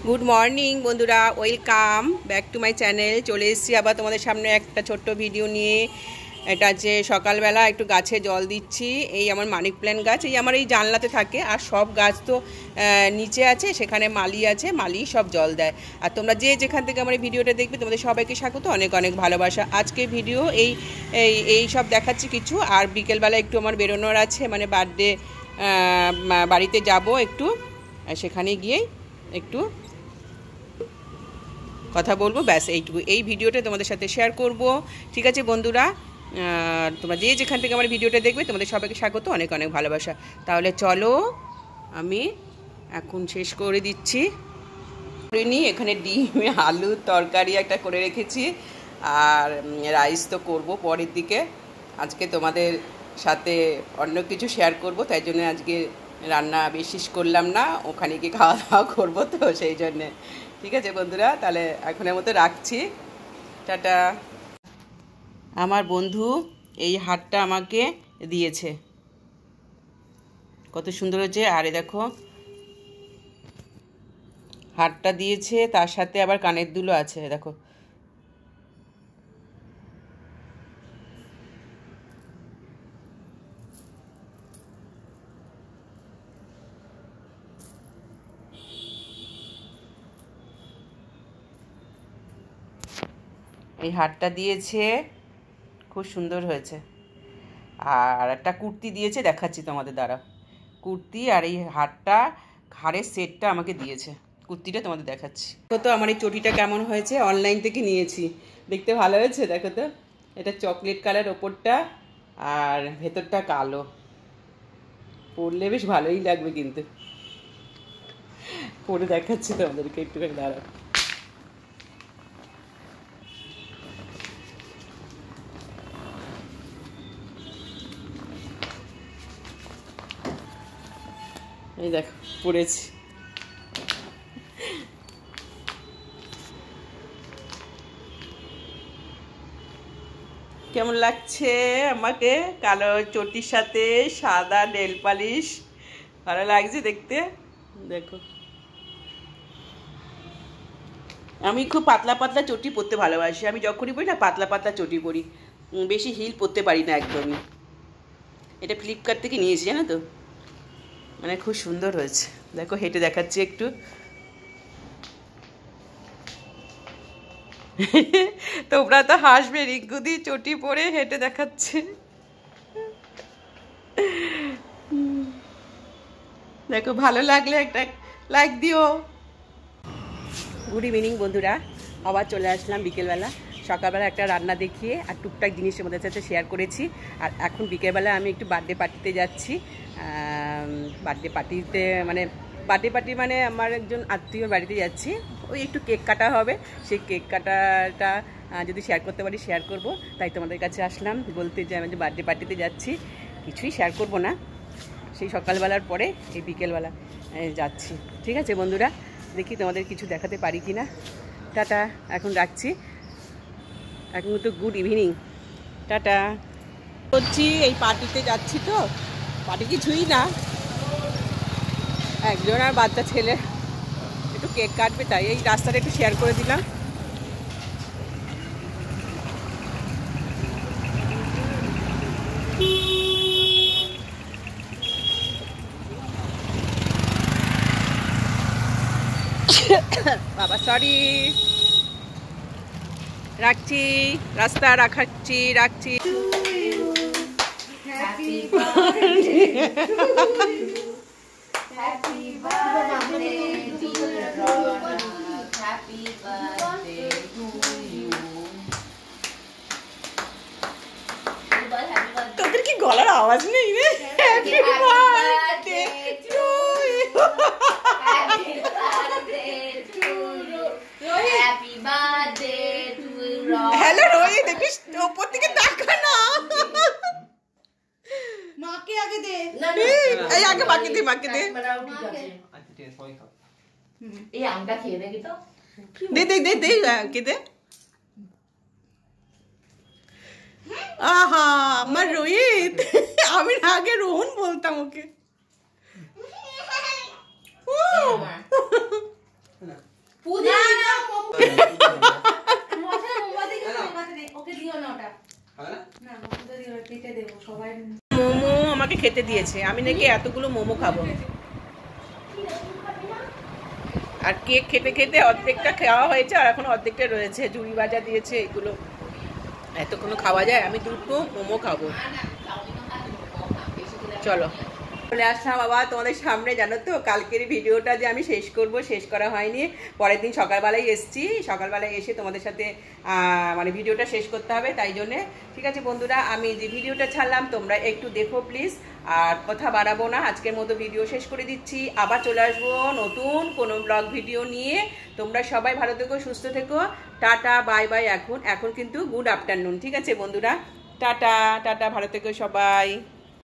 Good morning বন্ধুরা, welcome back to my channel. চলে এসেছি আবার তোমাদের সামনে একটা ছোট্ট ভিডিও নিয়ে। এটা হচ্ছে সকালবেলা একটু গাছে জল দিচ্ছি। এই আমার মানি প্ল্যান্ট গাছ, এই আমার এই জানলাতে থাকে। আর সব গাছ তো নিচে আছে, সেখানে মালি আছে, মালি সব জল দেয়। আর তোমরা যে যেখান থেকে আমার এই ভিডিওটা দেখবে তোমাদের সবাইকে স্বাগত, অনেক অনেক ভালোবাসা। আজকে ভিডিও এই সব দেখাচ্ছি কিছু। আর বিকেলবেলা একটু আমার বেরোনোর আছে, মানে বার্থডে বাড়িতে যাব একটু, সেখানে গিয়ে একটু কথা বলবো, ব্যাস এইটুকু। এই ভিডিওটা তোমাদের সাথে শেয়ার করব, ঠিক আছে বন্ধুরা? তোমরা যে যেখান থেকে আমার ভিডিওটা দেখবে তোমাদের সবাইকে স্বাগত, অনেক অনেক ভালোবাসা। তাহলে চলো, আমি এখন শেষ করে দিচ্ছি। এখানে ডিম আলুর তরকারি একটা করে রেখেছি, আর রাইস তো করব পরের দিকে। আজকে তোমাদের সাথে অন্য কিছু শেয়ার করব, তাই জন্য আজকে রান্না বেশি করলাম না, ওখানে গিয়ে খাওয়া দাওয়া করবো, তো সেই জন্যে। ঠিক আছে বন্ধুরা, তাহলে এখনের মতো রাখছি, টাটা। আমার বন্ধু এই হারটা আমাকে দিয়েছে, কত সুন্দর হয়েছে। আরে দেখো, হারটা দিয়েছে, তার সাথে আবার কানের দুলও আছে, দেখো। এই হারটা দিয়েছে, খুব সুন্দর হয়েছে। আর একটা কুর্তি দিয়েছে, দেখাচ্ছি তোমাদের দ্বারা। কুর্তি আর এই হারটা, হারের সেটটা আমাকে দিয়েছে। কুর্তিটা তোমাদের দেখাচ্ছি। দেখো তো আমার এই চটিটা কেমন হয়েছে, অনলাইন থেকে নিয়েছি। দেখতে ভালো হয়েছে, দেখো তো। এটা চকলেট কালার ওপরটা, আর ভেতরটা কালো। পরলে বেশ ভালোই লাগবে, কিন্তু পরে দেখাচ্ছি তোমাদেরকে, একটুখানি দাঁড়াও। এই দেখো, পরেছি। কেমন লাগছে আমাকে কালো চটির সাথে সাদা নেল পালিশ? ভালো লাগছে দেখতে, দেখো। আমি খুব পাতলা পাতলা চটি পরতে ভালোবাসি। আমি যখনই পরি না, পাতলা পাতলা চটি পরি, বেশি হিল পরতে পারি না একদমই। এটা ফ্লিপকার্ট থেকে নিয়েছি, জানো তো, মানে খুব সুন্দর হয়েছে। দেখো, হেঁটে দেখাচ্ছি একটু। তোমরা তো হাসবে, রিঙ্কুদি চটি পরে হেঁটে দেখাচ্ছে। দেখো, ভালো লাগলে একটা লাইক দিও। গুড ইভিনিং বন্ধুরা, আবার চলে আসলাম বিকেলবেলা। সকালবেলা একটা রান্না দেখিয়ে আর টুকটাক জিনিস আমাদের সাথে শেয়ার করেছি। আর এখন বিকেলবেলা আমি একটু বার্থডে পার্টিতে যাচ্ছি। বার্থডে পার্টিতে মানে আমার একজন আত্মীয়র বাড়িতে যাচ্ছি। ওই একটু কেক কাটা হবে, সেই কেক কাটাটা যদি শেয়ার করতে পারি শেয়ার করব। তাই তোমাদের কাছে আসলাম বলতে যে আমি যে বার্থডে পার্টিতে যাচ্ছি। কিছুই শেয়ার করব না, সেই সকালবেলার পরে এই বিকেলবেলা যাচ্ছি। ঠিক আছে বন্ধুরা, দেখি তোমাদের কিছু দেখাতে পারি কি না। টাটা, এখন রাখছি। এখন তো গুড ইভিনিং, টাটা। করছি, এই পার্টিতে যাচ্ছি, তো পার্টি কিছুই না, একজন আর বাচ্চা ছেলে একটু কেক কাটবে, তাই এই রাস্তাটা একটু শেয়ার করে দিলাম। বাবা সরি, রাখছি, রাস্তা রাখাচ্ছি, রাখছি। তোদের কি গলার আওয়াজ নেই রে? Happy birthday to you. Hello Rohit, দেখিস ওপর থেকে তাকা না। মাকে আগে দে, এই আগে মাকে দে, মাকে দে। এই আমটা খেয়ে দেখি তো। দে দে দে দে, কে দে। আহা, আমার রোহিত, আমি আগে রোহন বলতাম ওকে। খেতে দিয়েছে, আমি নাকি এতগুলো মোমো খাবো। আর কেক খেতে খেতে অর্ধেকটা খাওয়া হয়েছে আর এখন অর্ধেকটা রয়েছে, ঝুড়ি ভাজা দিয়েছে, এগুলো এতক্ষণ খাওয়া যায়? আমি দুটো মোমো খাবো। চলো চলে আসলাম বাবা তোমাদের সামনে। জানো তো কালকের ভিডিওটা যে আমি শেষ করব, শেষ করা হয়নি, পরের দিন সকালবেলায় এসেছি। সকালবেলায় এসে তোমাদের সাথে মানে ভিডিওটা শেষ করতে হবে, তাই জন্যে। ঠিক আছে বন্ধুরা, আমি যে ভিডিওটা ছাড়লাম তোমরা একটু দেখো প্লিজ, আর কথা বাড়াবো না, আজকের মতো ভিডিও শেষ করে দিচ্ছি। আবার চলে আসবো নতুন কোনো ব্লগ ভিডিও নিয়ে। তোমরা সবাই ভালো থেকো, সুস্থ থেকো, টাটা বাই বাই। এখন কিন্তু গুড আফটারনুন, ঠিক আছে বন্ধুরা, টাটা টাটা, ভালো থেকো সবাই।